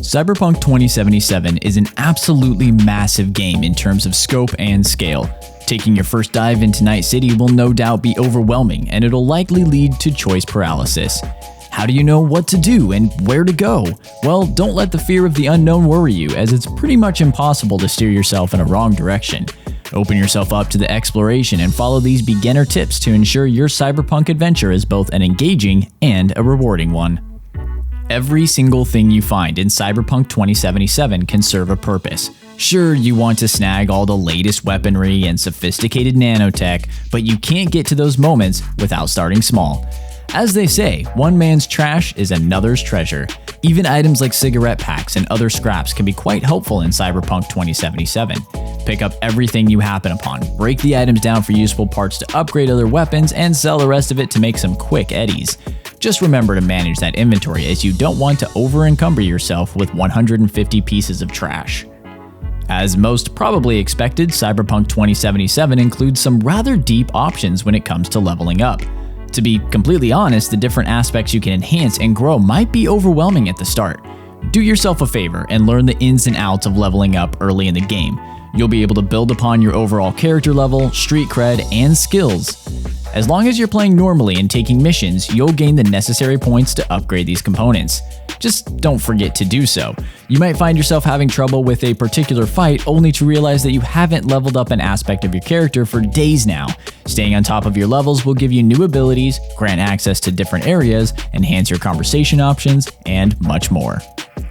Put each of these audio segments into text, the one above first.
Cyberpunk 2077 is an absolutely massive game in terms of scope and scale. Taking your first dive into Night City will no doubt be overwhelming, and it'll likely lead to choice paralysis. How do you know what to do and where to go? Well, don't let the fear of the unknown worry you, as it's pretty much impossible to steer yourself in a wrong direction. Open yourself up to the exploration and follow these beginner tips to ensure your cyberpunk adventure is both an engaging and a rewarding one. Every single thing you find in Cyberpunk 2077 can serve a purpose. Sure, you want to snag all the latest weaponry and sophisticated nanotech, but you can't get to those moments without starting small. As they say, one man's trash is another's treasure. Even items like cigarette packs and other scraps can be quite helpful in Cyberpunk 2077. Pick up everything you happen upon, break the items down for useful parts to upgrade other weapons, and sell the rest of it to make some quick eddies. Just remember to manage that inventory, as you don't want to over-encumber yourself with 150 pieces of trash. As most probably expected, Cyberpunk 2077 includes some rather deep options when it comes to leveling up. To be completely honest, the different aspects you can enhance and grow might be overwhelming at the start. Do yourself a favor and learn the ins and outs of leveling up early in the game. You'll be able to build upon your overall character level, street cred, and skills. As long as you're playing normally and taking missions, you'll gain the necessary points to upgrade these components. Just don't forget to do so. You might find yourself having trouble with a particular fight only to realize that you haven't leveled up an aspect of your character for days now. Staying on top of your levels will give you new abilities, grant access to different areas, enhance your conversation options, and much more.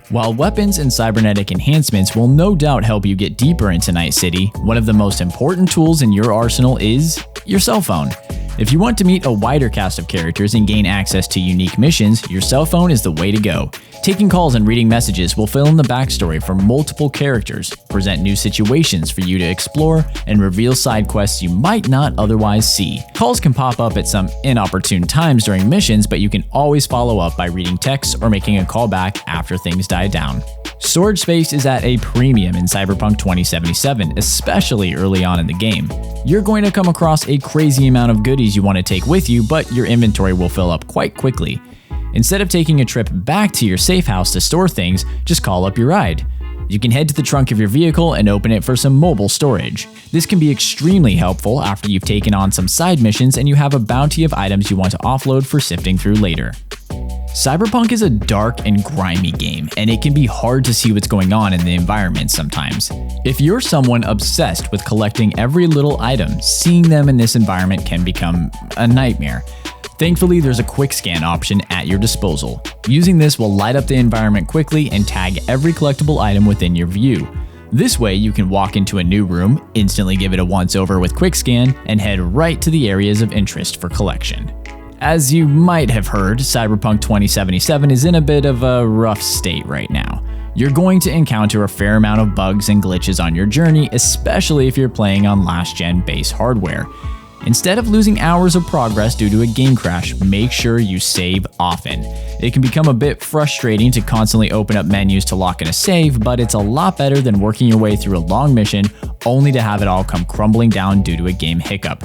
While weapons and cybernetic enhancements will no doubt help you get deeper into Night City, one of the most important tools in your arsenal is your cell phone. If you want to meet a wider cast of characters and gain access to unique missions, your cell phone is the way to go. Taking calls and reading messages will fill in the backstory for multiple characters, present new situations for you to explore, and reveal side quests you might not otherwise see. Calls can pop up at some inopportune times during missions, but you can always follow up by reading texts or making a call back after things die down. Storage space is at a premium in Cyberpunk 2077, especially early on in the game. You're going to come across a crazy amount of goodies you want to take with you, but your inventory will fill up quite quickly. Instead of taking a trip back to your safe house to store things, just call up your ride. You can head to the trunk of your vehicle and open it for some mobile storage. This can be extremely helpful after you've taken on some side missions and you have a bounty of items you want to offload for sifting through later. Cyberpunk is a dark and grimy game, and it can be hard to see what's going on in the environment sometimes. If you're someone obsessed with collecting every little item, seeing them in this environment can become a nightmare. Thankfully, there's a quick scan option at your disposal. Using this will light up the environment quickly and tag every collectible item within your view. This way, you can walk into a new room, instantly give it a once-over with quick scan, and head right to the areas of interest for collection. As you might have heard, Cyberpunk 2077 is in a bit of a rough state right now. You're going to encounter a fair amount of bugs and glitches on your journey, especially if you're playing on last-gen base hardware. Instead of losing hours of progress due to a game crash, make sure you save often. It can become a bit frustrating to constantly open up menus to lock in a save, but it's a lot better than working your way through a long mission only to have it all come crumbling down due to a game hiccup.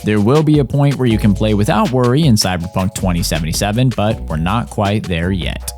There will be a point where you can play without worry in Cyberpunk 2077, but we're not quite there yet.